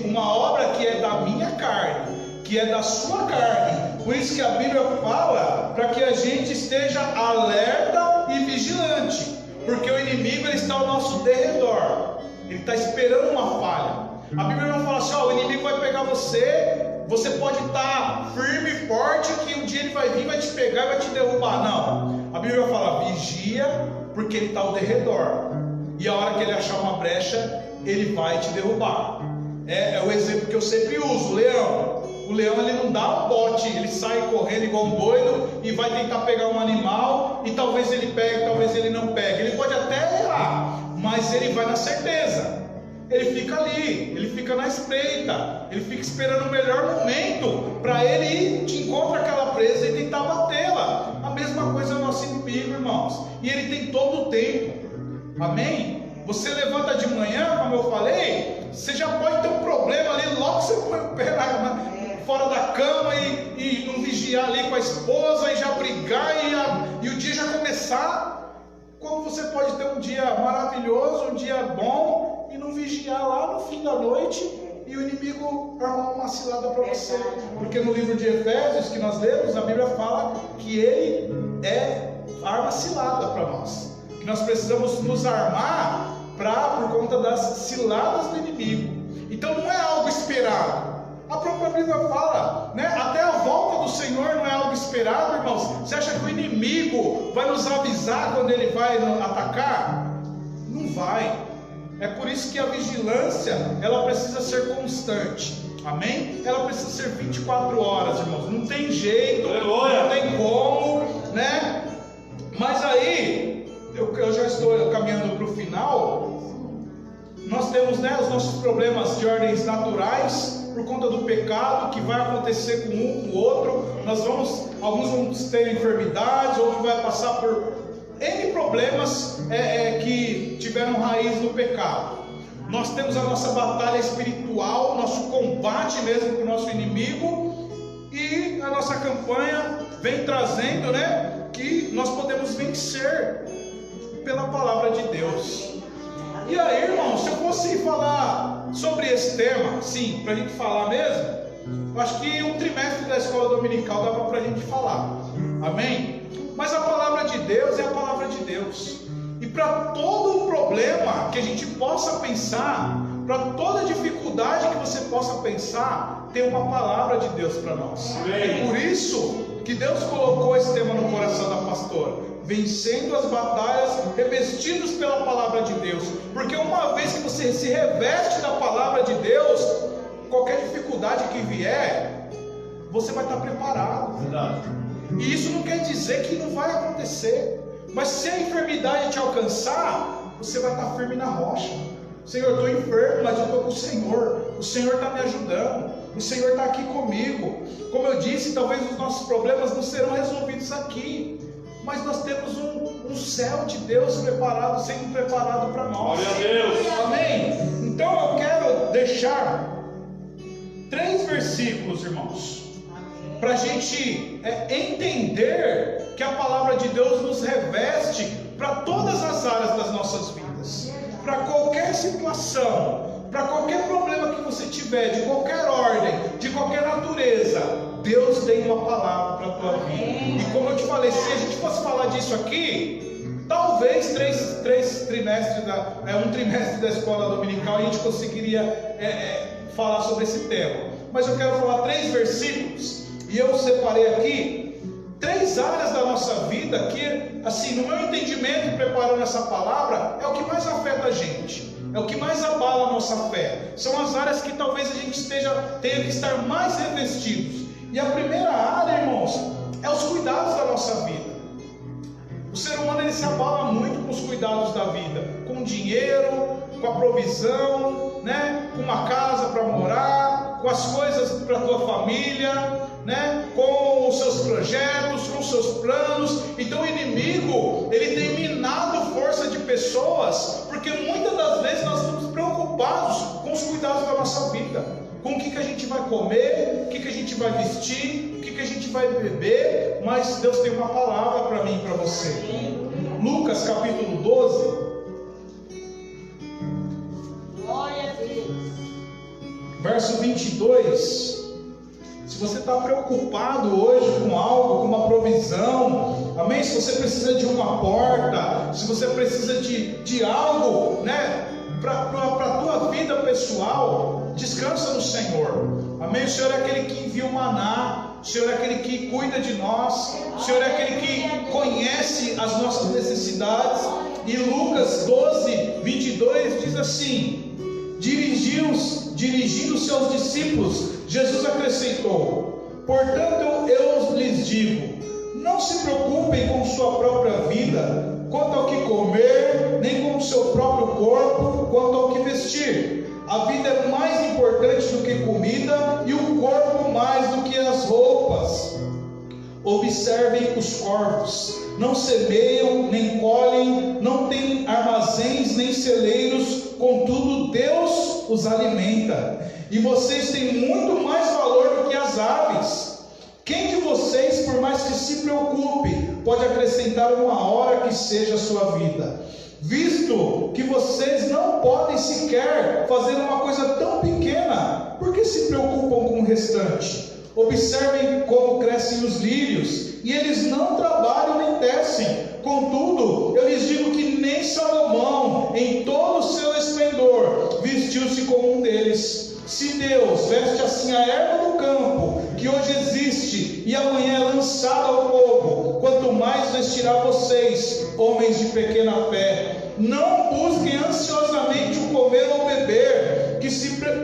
uma obra que é da minha carne, que é da sua carne. Por isso que a Bíblia fala para que a gente esteja alerta e vigilante, porque o inimigo, ele está ao nosso derredor, ele está esperando uma falha. A Bíblia não fala assim, o inimigo vai pegar você, você pode estar firme e forte, que um dia ele vai vir, vai te pegar e vai te derrubar. Não, a Bíblia fala, vigia, porque ele está ao derredor, e a hora que ele achar uma brecha, ele vai te derrubar. É o exemplo que eu sempre uso, o leão. O leão, ele não dá um bote, ele sai correndo igual um doido e vai tentar pegar um animal, e talvez ele pegue, talvez ele não pegue. Ele pode até errar, mas ele vai na certeza. Ele fica ali, ele fica na espreita, ele fica esperando o melhor momento para ele ir de encontro àquela presa e tentar batê-la. A mesma coisa é o nosso inimigo, irmãos, e ele tem todo o tempo. Amém? Você levanta de manhã, como eu falei, você já pode ter um problema ali, logo você põe o pé fora da cama e não vigiar ali com a esposa e já brigar e o dia já começar. Como você pode ter um dia maravilhoso, um dia bom, e não vigiar lá no fim da noite e o inimigo arrumar uma cilada para você? Porque no livro de Efésios que nós lemos, a Bíblia fala que ele é arma cilada para nós, que nós precisamos nos armar por conta das ciladas do inimigo. Então não é algo esperado. A própria Bíblia fala, né? Até a volta do Senhor não é algo esperado, irmãos. Você acha que o inimigo vai nos avisar quando ele vai atacar? Não vai. É por isso que a vigilância, ela precisa ser constante. Amém? Ela precisa ser 24 horas, irmãos. Não tem jeito, não tem como, né? Mas aí, eu já estou caminhando para o final. Nós temos, né, os nossos problemas de ordens naturais, por conta do pecado que vai acontecer com um, com o outro. Alguns vão ter enfermidades, outros vão passar por N problemas que tiveram raiz no pecado. Nós temos a nossa batalha espiritual, nosso combate mesmo com o nosso inimigo, e a nossa campanha vem trazendo, né, que nós podemos vencer pela palavra de Deus. E aí, irmão, se eu fosse falar sobre esse tema, sim, para a gente falar mesmo, eu acho que um trimestre da escola dominical dava para a gente falar. Amém? Mas a palavra de Deus é a palavra de Deus. E para todo o problema que a gente possa pensar, para toda dificuldade que você possa possa pensar, tem uma palavra de Deus para nós. É por isso que Deus colocou esse tema no coração da pastora: vencendo as batalhas, revestidos pela palavra de Deus. Porque uma vez que você se reveste da palavra de Deus, qualquer dificuldade que vier, você vai estar preparado. Verdade. E isso não quer dizer que não vai acontecer, mas se a enfermidade te alcançar, você vai estar firme na rocha. Senhor, eu estou enfermo, mas eu estou com o Senhor está me ajudando, o Senhor está aqui comigo. Como eu disse, talvez os nossos problemas não serão resolvidos aqui, mas nós temos um céu de Deus preparado, sendo preparado para nós. Glória a Deus. Amém? Então eu quero deixar 3 versículos, irmãos, para a gente entender que a palavra de Deus nos reveste para todas as áreas das nossas vidas, para qualquer situação, para qualquer problema que você tiver, de qualquer ordem, de qualquer natureza. Deus tem uma palavra para a tua vida. E como eu te falei, se a gente fosse falar disso aqui, talvez 3 trimestres, um trimestre da escola dominical, a gente conseguiria falar sobre esse tema. Mas eu quero falar 3 versículos, e eu separei aqui 3 áreas da nossa vida que, assim, no meu entendimento, preparando essa palavra, é o que mais afeta a gente, é o que mais abala a nossa fé. São as áreas que talvez a gente tenha que estar mais revestidos. E a primeira área, irmãos, é os cuidados da nossa vida. O ser humano, ele se abala muito com os cuidados da vida, com o dinheiro, com a provisão, né? Com uma casa para morar, com as coisas para a tua família, né? Com os seus projetos, com os seus planos. Então o inimigo, ele tem minado força de pessoas, porque muitas das vezes nós estamos preocupados com os cuidados da nossa vida, com o que a gente vai comer, o que a gente vai vestir, o que a gente vai beber. Mas Deus tem uma palavra para mim e para você. Lucas capítulo 12, Glória a Deus. verso 22. Se você está preocupado hoje com algo, com uma provisão, amém? Se você precisa de uma porta, se você precisa de algo, né, para a tua vida pessoal, descansa no Senhor, amém? O Senhor é aquele que envia o maná, o Senhor é aquele que cuida de nós, o Senhor é aquele que conhece as nossas necessidades. E Lucas 12, 22 diz assim: dirigindo seus discípulos, Jesus acrescentou: portanto eu lhes digo, não se preocupem com sua própria vida, quanto ao que comer, nem com o seu próprio corpo, quanto ao que vestir. A vida é mais importante do que comida, e o corpo mais do que as roupas. Observem os corvos, não semeiam, nem colhem, não têm armazéns, nem celeiros, contudo Deus os alimenta. E vocês têm muito mais valor do que as aves. Quem de vocês, por mais que se preocupe, pode acrescentar uma hora que seja a sua vida? Visto que vocês não podem sequer fazer uma coisa tão pequena, por que se preocupam com o restante? Observem como crescem os lírios, e eles não trabalham nem tecem. Contudo, eu lhes digo que nem Salomão, em todo o seu esplendor, vestiu-se como um deles. Se Deus veste assim a erva do campo, que hoje existe e amanhã é lançada ao fogo, quanto mais vestirá vocês, homens de pequena fé. Não busquem ansiosamente o comer ou beber,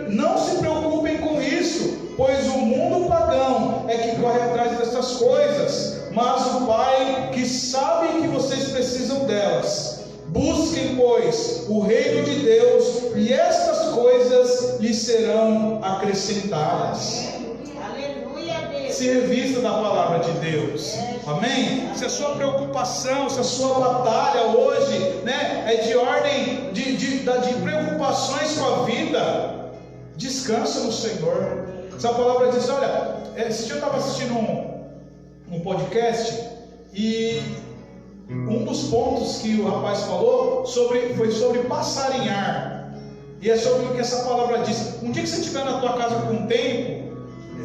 não se preocupem com isso, pois o mundo pagão é que corre atrás dessas coisas, mas o Pai que sabe que vocês precisam delas. Busquem, pois, o reino de Deus, e estas coisas lhes serão acrescentadas. Aleluia, Deus. Se revista da palavra de Deus, amém? Se a sua preocupação, se a sua batalha hoje, né, é de ordem de preocupações com a vida, descansa no Senhor. Essa palavra diz, olha, esse dia eu estava assistindo um podcast, e um dos pontos que o rapaz falou foi sobre passarinhar. E é sobre o que essa palavra diz. Um dia que você estiver na tua casa com tempo,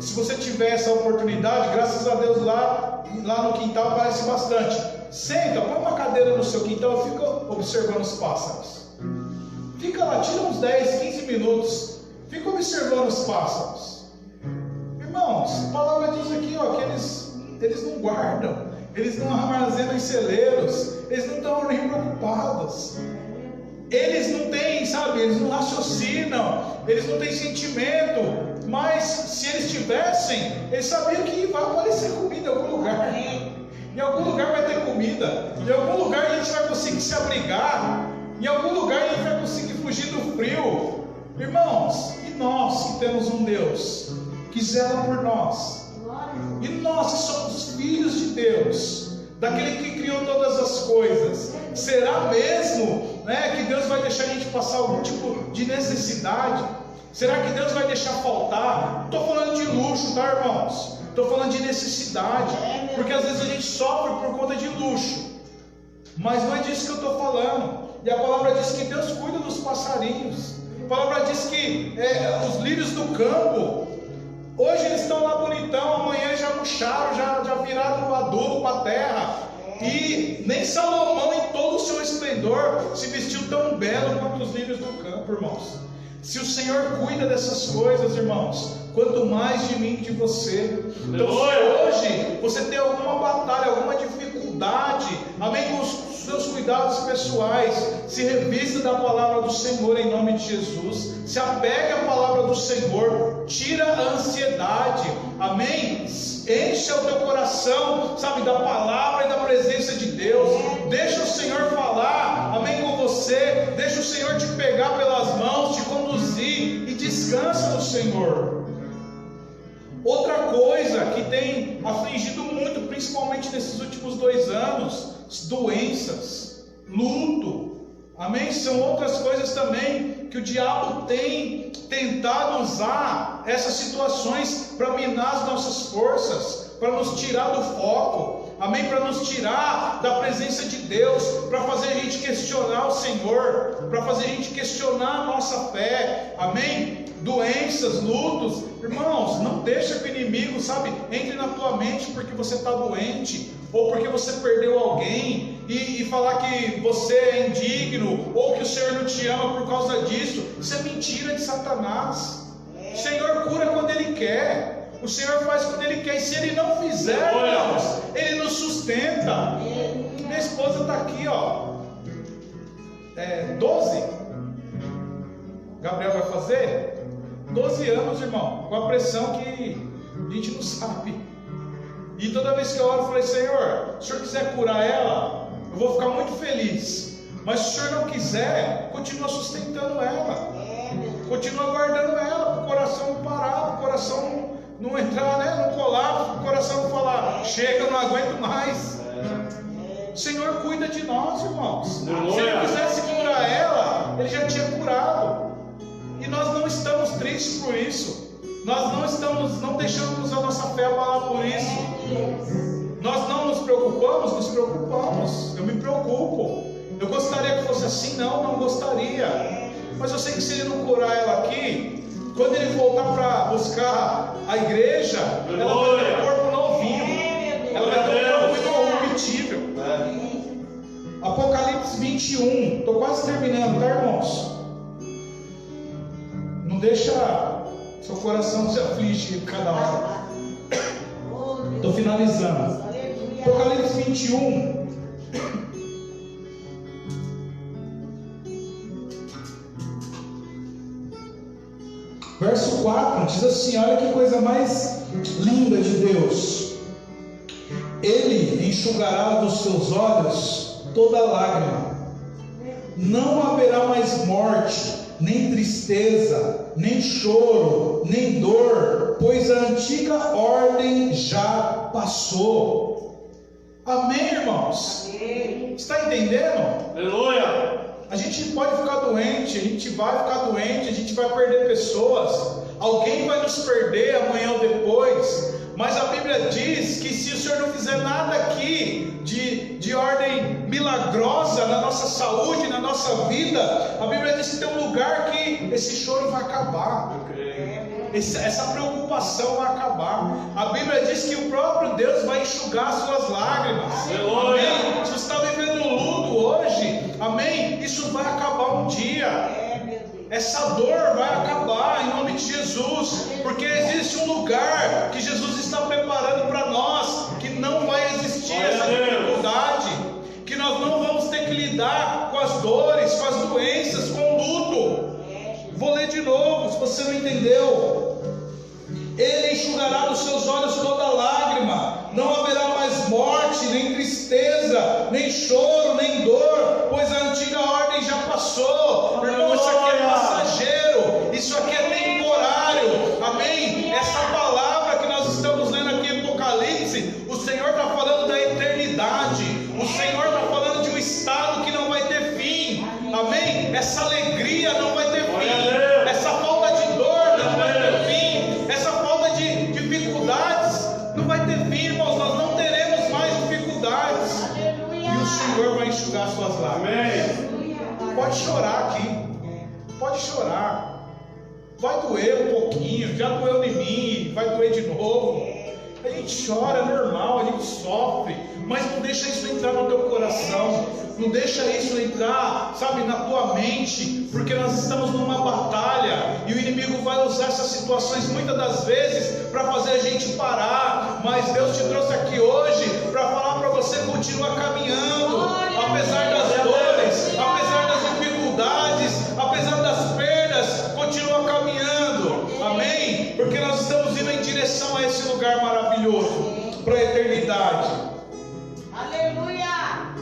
se você tiver essa oportunidade, graças a Deus lá no quintal aparece bastante. Senta, põe uma cadeira no seu quintal e fica observando os pássaros. Fica lá, tira uns 10, 15 minutos. Fica observando os pássaros. Irmãos, a palavra diz aqui, ó, que eles não guardam, eles não armazenam em celeiros, eles não estão nem preocupados. Eles não têm, sabe, eles não raciocinam, eles não têm sentimento, mas se eles tivessem, eles sabiam que vai aparecer comida em algum lugar. Em algum lugar vai ter comida, em algum lugar a gente vai conseguir se abrigar, em algum lugar a gente vai conseguir fugir do frio. Irmãos, e nós que temos um Deus que zela por nós, e nós que somos filhos de Deus, daquele que criou todas as coisas, será mesmo que Deus vai deixar a gente passar algum tipo de necessidade? Será que Deus vai deixar faltar? Não estou falando de luxo, tá, irmãos? Estou falando de necessidade, porque às vezes a gente sofre por conta de luxo, mas não é disso que eu estou falando. E a palavra diz que Deus cuida dos passarinhos. A palavra diz que os lírios do campo, hoje eles estão lá bonitão, amanhã já murcharam, já viraram adubo para a terra. E nem Salomão, em todo o seu esplendor, se vestiu tão belo quanto os lírios do campo, irmãos. Se o Senhor cuida dessas coisas, irmãos, quanto mais de mim e de você. Então, se hoje você tem alguma batalha, alguma dificuldade, amém, com os seus cuidados pessoais, se revista da palavra do Senhor em nome de Jesus, se apegue à palavra do Senhor, tira a ansiedade, amém, encha o teu coração, sabe, da palavra e da presença de Deus, deixa o Senhor falar, amém, com você, deixa o Senhor te pegar pelas mãos, te conduzir e descansa no Senhor. Outra coisa que tem afligido muito, principalmente nesses últimos 2 anos, doenças, luto, amém? São outras coisas também que o diabo tem tentado usar essas situações para minar as nossas forças, para nos tirar do foco, amém? Para nos tirar da presença de Deus, para fazer a gente questionar o Senhor, para fazer a gente questionar a nossa fé, amém? Doenças, lutos, irmãos, não deixa que o inimigo, sabe, entre na tua mente porque você está doente, ou porque você perdeu alguém, e falar que você é indigno, ou que o Senhor não te ama por causa disso. Isso é mentira de Satanás. O Senhor cura quando Ele quer, o Senhor faz quando Ele quer, e se Ele não fizer, irmãos, Ele nos sustenta. Minha esposa está aqui, ó, 12, Gabriel vai fazer 12 anos, irmão, com a pressão que a gente não sabe. E toda vez que eu oro, eu falei: Senhor, se o Senhor quiser curar ela, eu vou ficar muito feliz. Mas se o Senhor não quiser, continua sustentando ela, continua guardando ela, para o coração não parar, para o coração não entrar, no colapso, para o coração não falar: chega, eu não aguento mais. O Senhor cuida de nós, irmãos. Se Ele quisesse curar ela, Ele já tinha curado. E nós não estamos tristes por isso. Nós não deixamos a nossa fé abalar por isso. Nós não nos preocupamos. Eu me preocupo. Eu gostaria que fosse assim? Não gostaria. Mas eu sei que se Ele não curar ela aqui, quando Ele voltar para buscar a igreja, ela vai ter um corpo novinho. Ela vai ter um corpo incorruptível. Apocalipse 21. Estou quase terminando, tá, irmãos? Não deixa seu coração se afligir cada hora. Estou finalizando. Apocalipse 21. Verso 4 diz assim: olha que coisa mais linda de Deus. Ele enxugará dos seus olhos toda lágrima. Não haverá mais morte, nem tristeza, nem choro, nem dor, pois a antiga ordem já passou. Amém, irmãos? Amém. Está entendendo? Aleluia! A gente pode ficar doente, a gente vai ficar doente, a gente vai perder pessoas, alguém vai nos perder amanhã ou depois, mas a Bíblia diz que se o Senhor não fizer nada aqui de ordem milagrosa na nossa saúde, na nossa vida, a Bíblia diz que tem um lugar que esse choro vai acabar, essa preocupação vai acabar. A Bíblia diz que o próprio Deus vai enxugar suas lágrimas. Amém? Se você está vivendo luto hoje, amém, isso vai acabar um dia. essa dor vai acabar em nome de Jesus, porque existe um lugar que Jesus está preparando para nós, que não vai existir essa dificuldade, que nós não vamos ter que lidar com as dores, com as doenças, com o luto. Vou ler de novo, se você não entendeu. Ele enxugará dos seus olhos toda lágrima, não haverá mais morte, nem tristeza, nem choro, nem dor, pois a antiga ordem já passou. Irmão, isso aqui é passageiro, isso aqui é temporário, amém? Essa palavra que nós estamos lendo aqui em Apocalipse, o Senhor está falando da eternidade, o Senhor está falando de um estado que não vai ter fim, amém? Essa alegria não vai ter fim, essa falta de dor não vai ter fim, essa falta de dificuldades não vai ter fim, irmãos. Nós não teremos mais dificuldades. E o Senhor vai enxugar suas lágrimas. Pode chorar aqui, pode chorar, vai doer um pouquinho, já doeu em mim, vai doer de novo. A gente chora, é normal, a gente sofre, mas não deixa isso entrar no teu coração, não deixa isso entrar, sabe, na tua mente, porque nós estamos numa batalha, e o inimigo vai usar essas situações muitas das vezes para fazer a gente parar, mas Deus te trouxe aqui hoje para falar para você continuar caminhando, apesar das dores, apesar das dificuldades, apesar das perdas, continua caminhando, amém? Porque nós estamos indo em direção a esse lugar maravilhoso, para a eternidade. Aleluia!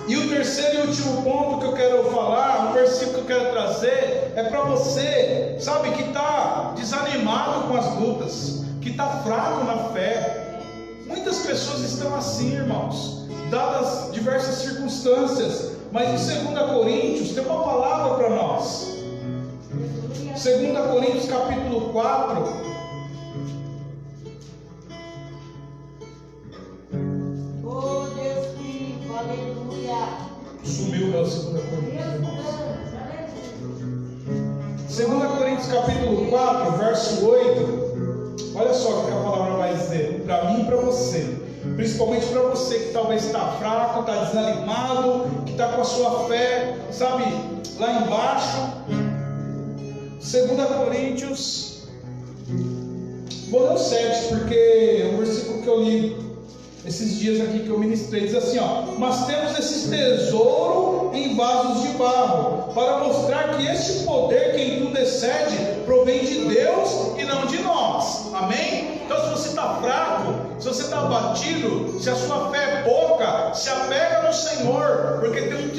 E o terceiro e último ponto que eu quero falar, um versículo que eu quero trazer, é para você, sabe, que está desanimado com as lutas, que está fraco na fé. Muitas pessoas estão assim, irmãos, dadas diversas circunstâncias, mas em 2 Coríntios tem uma palavra para nós. 2 Coríntios capítulo 4. Oh Deus vivo, aleluia! Sumiu meu 2 Coríntios, irmãos. 2 Coríntios capítulo 4, verso 8. Olha só o que a palavra vai dizer para mim e para você, principalmente para você que talvez está fraco, está desanimado, que está com a sua fé, sabe, lá embaixo. 2 Coríntios, vou ler o 7, porque é um versículo que eu li esses dias aqui que eu ministrei, diz assim, ó: mas temos esse tesouro em vasos de barro, para mostrar que este poder que em tudo excede, provém de Deus e não de nós, amém? Então se você está fraco, se você está abatido, se a sua fé é pouca, se apega no Senhor, porque tem um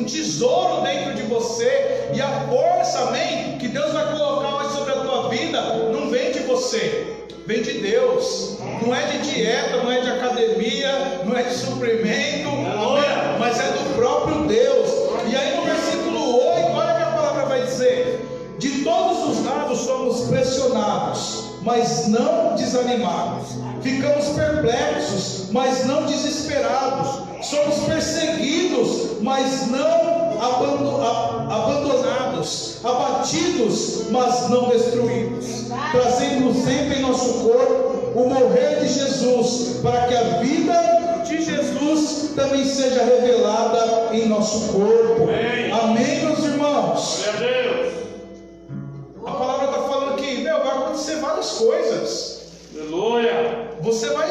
tesouro dentro de você, e a força, amém, que Deus vai colocar hoje sobre a tua vida, não vem de você, vem de Deus. Não é de dieta, não é de academia, não é de suprimento, amém? Mas é do próprio Deus. E aí no versículo 8, olha o que a palavra vai dizer: de todos os lados somos pressionados, mas não desanimados, ficamos perplexos, mas não desesperados, somos perseguidos, mas não abandonados, abatidos, mas não destruídos, trazendo sempre em nosso corpo o morrer de Jesus, para que a vida de Jesus também seja revelada em nosso corpo. Amém, meus irmãos? A palavra está falando que vai acontecer várias coisas. Aleluia! Você vai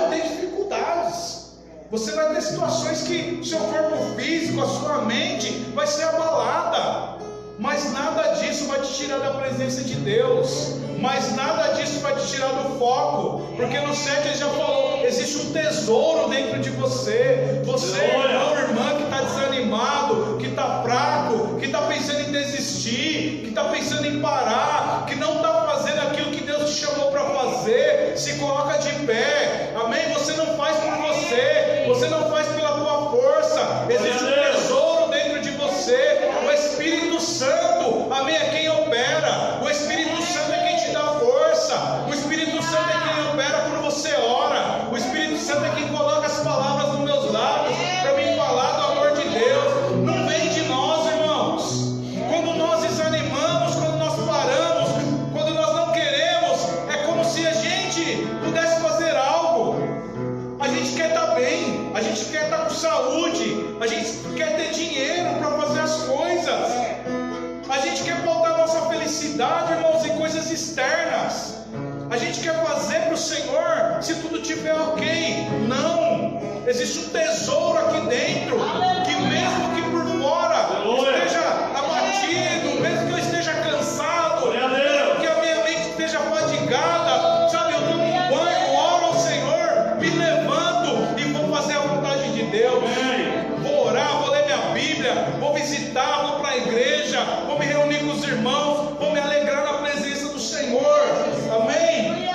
ter dificuldades, você vai ter situações que o seu corpo físico, a sua mente vai ser abalada, mas nada disso vai te tirar da presença de Deus, mas nada disso vai te tirar do foco, porque no 7 ele já falou, existe um tesouro dentro de você. Você, irmão, irmã, que está desanimado, que está fraco, que está pensando em desistir, que está pensando em parar, que não está fazendo aquilo que Deus te chamou para fazer, se coloca de pé, amém? Você não faz por você, você não faz pela tua força, existe um tesouro dentro de você, o Espírito Santo, amém, é quem opera, o Espírito Santo é quem te dá força, o Espírito Santo é quem opera quando você ora, o Espírito Santo é quem coloca as palavras nos meus lábios, para me falar do amor de Deus, não vem de nós, irmãos. Quando nós desanimamos, quando nós paramos, quando nós não queremos, é como se a gente pudesse fazer algo, a gente quer estar bem, a gente quer estar com saúde, a gente quer ter dinheiro para fazer as coisas, a gente quer pautar nossa felicidade felicidade, irmãos, em coisas externas. A gente quer fazer para o Senhor se tudo estiver ok. Não, existe um tesouro aqui dentro, que mesmo que por fora esteja abatido, mesmo que eu esteja cansado, mesmo que a minha mente esteja fadigada, sabe, eu tomo um banho, oro ao Senhor, me levanto e vou fazer a vontade de Deus. Vou orar, vou ler minha Bíblia, vou visitar, vou para a igreja, vou me reunir com os irmãos, vou me alegrar na presença do Senhor. Amém?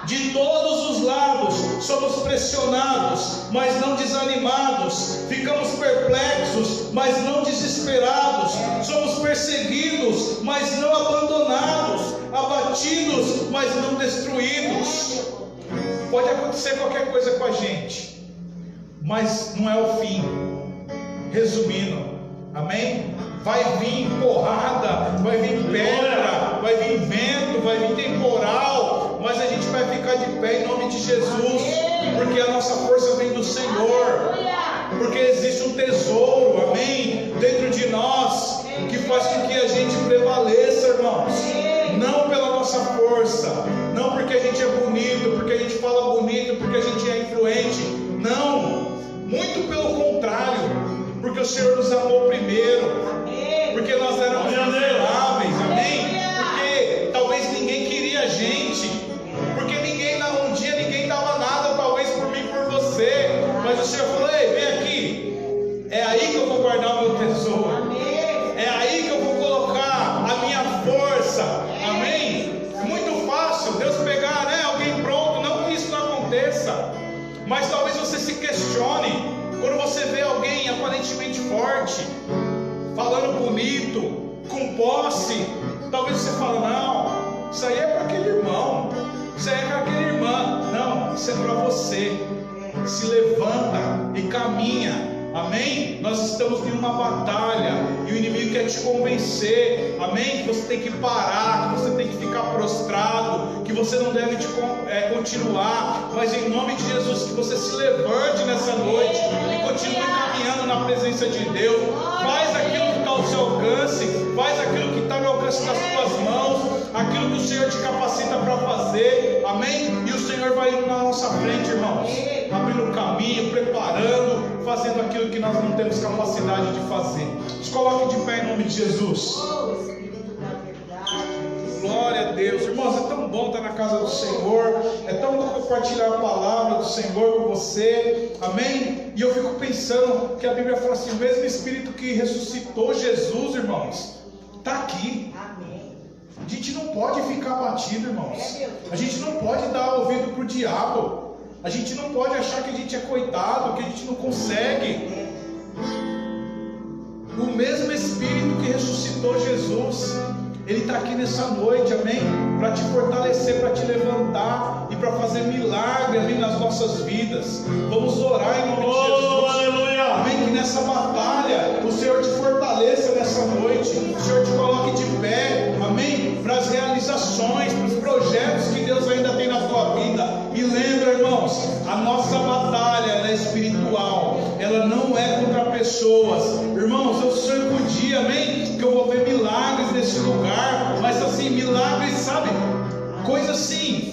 De todos os lados somos pressionados, mas não desanimados, ficamos perplexos, mas não desesperados, somos perseguidos, mas não abandonados, abatidos, mas não destruídos. Pode acontecer qualquer coisa com a gente, mas não é o fim. Resumindo, amém? Vai vir porrada, vai vir pedra, vai vir vento, vai vir temporal, mas a gente vai ficar de pé em nome de Jesus, porque a nossa força vem do Senhor, porque existe um tesouro, amém, dentro de nós, que faz com que a gente prevaleça, irmãos, não pela nossa força, não porque a gente é bonito, porque a gente fala bonito, porque a gente é influente, não, muito pelo contrário, porque o Senhor nos amou primeiro, porque nós éramos miseráveis, amém? Porque talvez ninguém queria a gente, porque um dia ninguém dava nada, talvez por mim, por você, mas o Senhor falou: ei, vem aqui, é aí que eu vou guardar o meu tesouro, é aí que eu vou colocar a minha força, amém? É muito fácil Deus pegar, né, alguém pronto, não que isso não aconteça, mas talvez você se questione, quando você vê alguém aparentemente forte, falando bonito, com posse, talvez você fale: não, isso aí é para aquele irmão, isso aí é para aquela irmã. Não, isso é para você. Se levanta e caminha, amém? Nós estamos em uma batalha e o inimigo quer te convencer, amém? Que você tem que parar, que você tem que ficar prostrado, que você não deve continuar, mas em nome de Jesus, que você se levante nessa noite e continue caminhando na presença de Deus. Faz aquilo que está ao seu alcance, faz aquilo que está no alcance das tuas mãos, aquilo que o Senhor te capacita para fazer, amém? E o Senhor vai indo na nossa frente, irmãos, abrindo o caminho, preparando, fazendo aquilo que nós não temos capacidade de fazer. Se coloque de pé em nome de Jesus. Glória a Deus, irmãos, é tão bom estar na casa do Senhor, é tão bom compartilhar a palavra do Senhor com você, amém? E eu fico pensando que a Bíblia fala assim: o mesmo Espírito que ressuscitou Jesus, irmãos, está aqui. A gente não pode ficar abatido, irmãos, a gente não pode dar ouvido para o diabo, a gente não pode achar que a gente é coitado, que a gente não consegue. O mesmo Espírito que ressuscitou Jesus, Ele está aqui nessa noite, amém? Para te fortalecer, para te levantar e para fazer milagre, amém, nas nossas vidas. Vamos orar em nome de Jesus, aleluia. Amém? Que nessa batalha o Senhor te fortaleça nessa noite, o Senhor te coloque de pé, amém? Para as realizações, para os projetos que Deus ainda tem na tua vida. E lembra, irmãos, a nossa batalha ela é espiritual, ela não é contra pessoas. Irmãos, eu sonho com o dia, amém, que eu vou ver milagres nesse lugar, mas assim, milagres, sabe, coisa assim,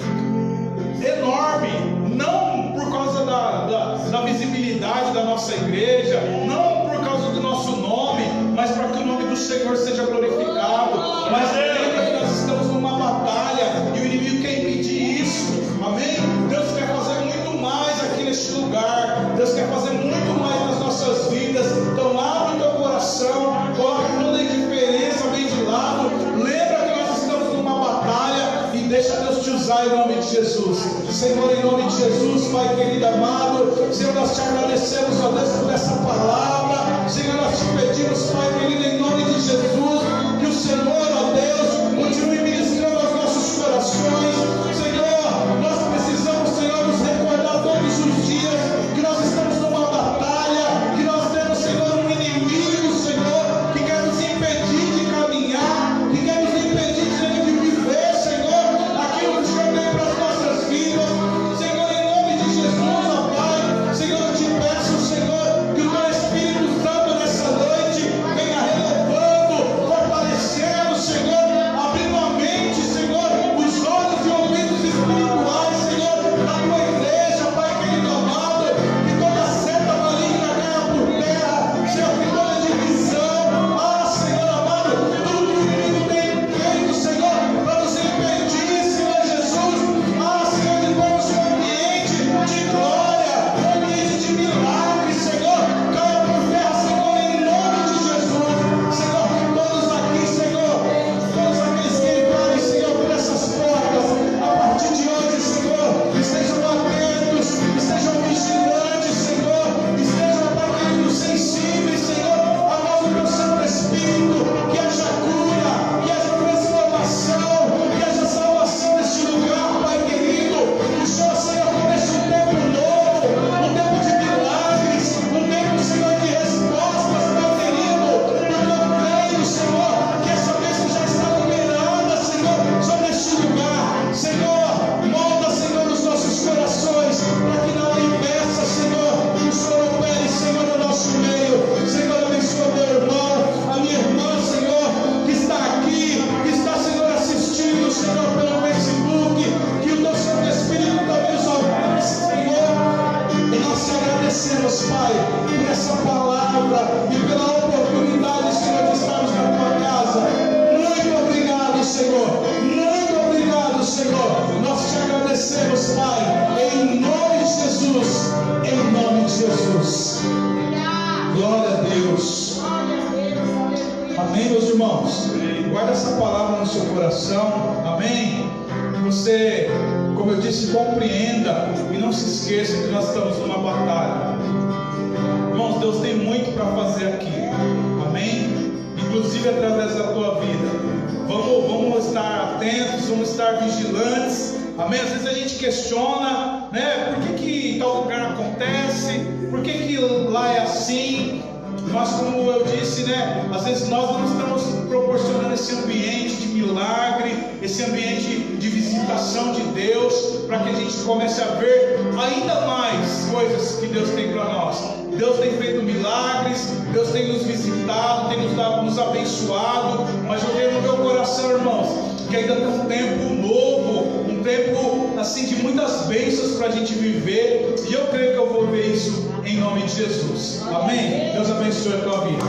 enorme, não por causa da visibilidade da nossa igreja, não por causa do nosso nome, mas para que o nome do Senhor seja glorificado. Mas lembra que nós estamos numa batalha e o inimigo quer impedir isso, amém? Deus quer fazer muito mais aqui neste lugar, Deus quer fazer muito mais nas nossas vidas. Então abre o teu coração, coloca toda a indiferença bem de lado, lembra que nós estamos numa batalha e deixa Deus te usar em nome de Jesus. Senhor, em nome de Jesus, Pai querido amado, Senhor, nós te agradecemos, ó Deus, por essa palavra. Senhor, nós te pedimos, Pai querido, em nome de Jesus, que o Senhor, ó Deus, continue ministrando aos nossos corações. Senhor, nós precisamos, Senhor, nos recordar todos os dias que nós estamos numa batalha, que nós temos, Senhor, um inimigo, Senhor, que quer nos impedir de caminhar, que quer nos impedir, Senhor, de viver, Senhor, aquilo que o Senhor tem para as nossas vidas. Senhor, em nome de Jesus, ó Pai, Senhor, eu te peço, Senhor, que o teu Espírito Santo nessa noite venha renovando, fortalecendo, Senhor, a Jesus. Glória a Deus. Amém, meus irmãos? Guarda essa palavra no seu coração. Amém? Você, como eu disse, compreenda e não se esqueça que nós estamos numa batalha. Irmãos, Deus tem muito para fazer aqui. Amém? Inclusive através da tua vida. Vamos estar atentos, vamos estar vigilantes. Amém? Às vezes a gente questiona, né? Por que tal lugar acontece? Por que lá é assim? Mas como eu disse, né? Às vezes nós não estamos proporcionando esse ambiente de milagre, esse ambiente de visitação de Deus, para que a gente comece a ver ainda mais coisas que Deus tem para nós. Deus tem feito milagres, Deus tem nos visitado, tem nos abençoado, mas eu tenho no meu coração, irmãos, que ainda tem um tempo novo, um tempo assim de muitas bênçãos para a gente viver, e eu creio que eu vou ver isso em nome de Jesus. Amém? Deus abençoe a tua vida.